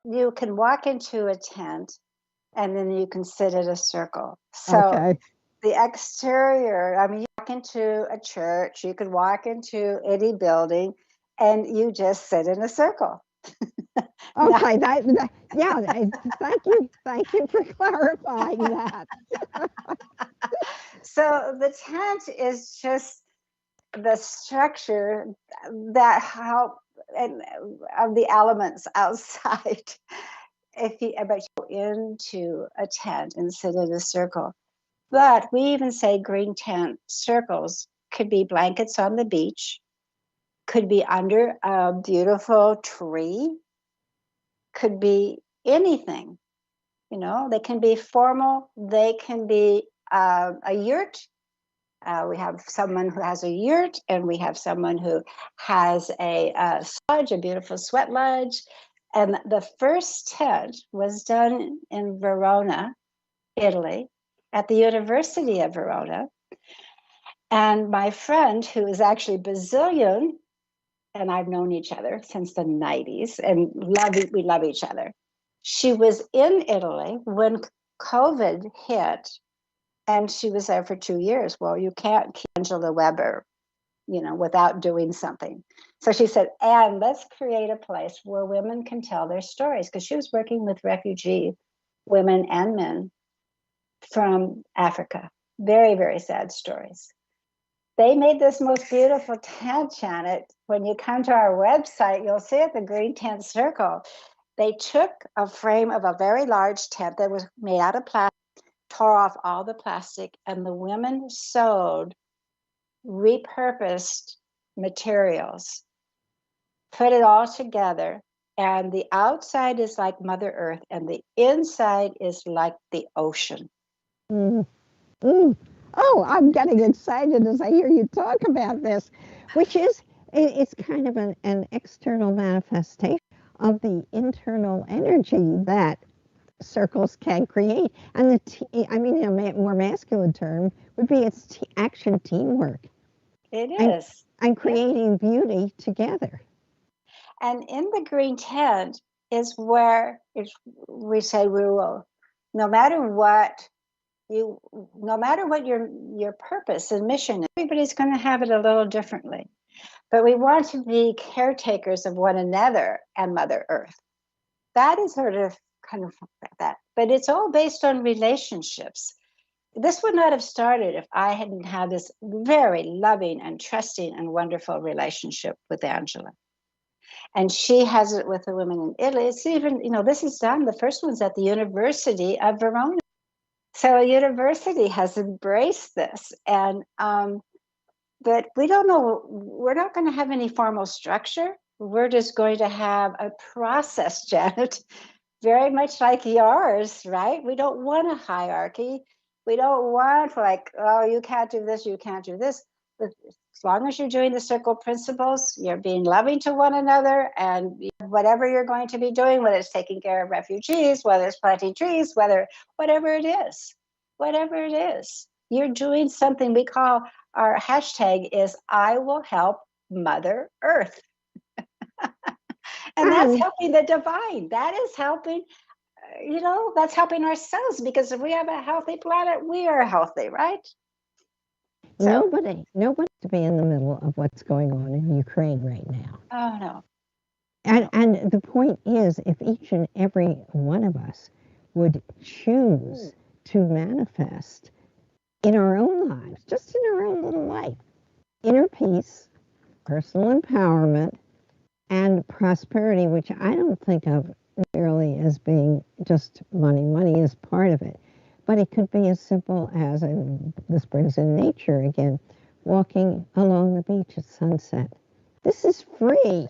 you can walk into a tent and then you can sit in a circle. So Okay. the exterior, I mean, you walk into a church, you can walk into any building, and you just sit in a circle. Now, Okay, yeah, thank you for clarifying that. so the tent is just the structure that help and of the elements outside. If you but you go into a tent and sit in a circle. But we even say green tent circles could be blankets on the beach, could be under a beautiful tree, could be anything. They can be formal, they can be a yurt. We have someone who has a yurt, and we have someone who has a lodge, a beautiful sweat lodge. And the first tent was done in Verona, Italy, at the University of Verona. And my friend, who is actually Brazilian, and I've known each other since the 90s, and we love each other. She was in Italy when COVID hit, and she was there for 2 years. Well, you can't keep Angela Weber, without doing something. So she said, "And let's create a place where women can tell their stories," because she was working with refugee women and men from Africa. Very, very sad stories. They made this most beautiful tent, Janet. When you come to our website, you'll see it, the Green Tent Circle. They took a frame of a very large tent that was made out of plastic, tore off all the plastic, and the women sewed repurposed materials, put it all together, and the outside is like Mother Earth, and the inside is like the ocean. Mm. Mm. Oh, I'm getting excited as I hear you talk about this, which is, it's kind of an external manifestation of the internal energy that circles can create. And I mean, a more masculine term would be it's action teamwork. It is. And creating beauty together. And in the green tent is where we say we will, no matter what your purpose and mission, everybody's going to have it a little differently. But we want to be caretakers of one another and Mother Earth. That is sort of kind of that. But it's all based on relationships. This would not have started if I hadn't had this very loving and trusting and wonderful relationship with Angela. And she has it with the women in Italy. It's even, this is done. The first one's at the University of Verona. So a university has embraced this. And, but we don't know, we're not going to have any formal structure. We're just going to have a process, Janet, very much like yours, right? We don't want a hierarchy. We don't want like, oh, you can't do this, you can't do this. But as long as you're doing the circle principles, you're being loving to one another, and whatever you're going to be doing, whether it's taking care of refugees, whether it's planting trees, whatever it is, you're doing something. We call our hashtag is I will help Mother Earth. And that's helping the divine. That is helping, that's helping ourselves, because if we have a healthy planet, we are healthy, right? So, nobody to be in the middle of what's going on in Ukraine right now. Oh, no. And the point is, if each and every one of us would choose to manifest in our own lives, just in our own little life, inner peace, personal empowerment, and prosperity, which I don't think of merely as being just money. Money is part of it. But it could be as simple as, and this brings in nature again, walking along the beach at sunset. This is free.